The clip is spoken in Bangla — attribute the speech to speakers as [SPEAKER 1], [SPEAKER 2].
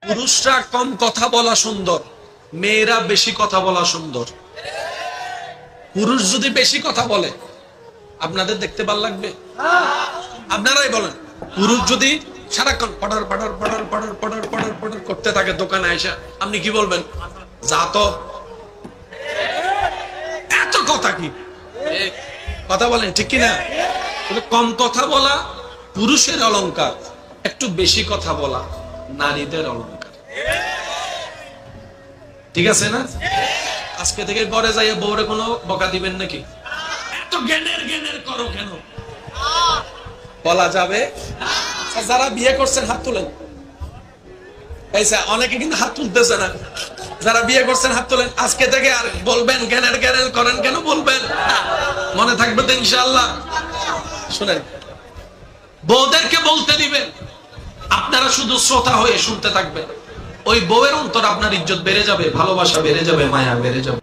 [SPEAKER 1] পুরুষরা কম কথা বলা সুন্দর, মেয়েরা বেশি কথা বলা সুন্দর। পুরুষ যদি বেশি কথা বলে আপনাদের দেখতে ভালো লাগবে? আপনারাই বলেন, পুরুষ যদি সারাক্ষণ পড়ার পড়ার পড়ার পড়ার পড়ার পড়ার পড়ার করতে থাকে দোকানে আইসা, আপনি কি বলবেন? যা তো, এত কথা কি? কথা বলেন ঠিক কিনা? কম কথা বলা পুরুষের অলংকার, একটু বেশি কথা বলা নারীদের অলংকার। ঠিক আছে না? আজকে থেকে ঘরে যাইয়ে বউরে কোনো বকা দিবেন নাকি? এত জ্ঞানের জ্ঞানের করো কেন? বলা যাবে? যারা বিয়ে করছেন হাত তুলেন। অনেকে কিন্তু হাত তুলতেছে না। যারা বিয়ে করছেন হাত তুলেন। আজকে থেকে আর বলবেন জ্ঞানের জ্ঞানের করেন কেন বলবেন? মনে থাকবে তো ইনশাআল্লাহ। শুনেন, বউদেরকে বলতে দিবেন, আপনারা শুধু শ্রোতা হয়ে শুনতে থাকবেন। ওই বউয়ের অন্তর আপনার ইজ্জত বেড়ে যাবে, ভালোবাসা বেড়ে যাবে, মায়া বেড়ে যাবে।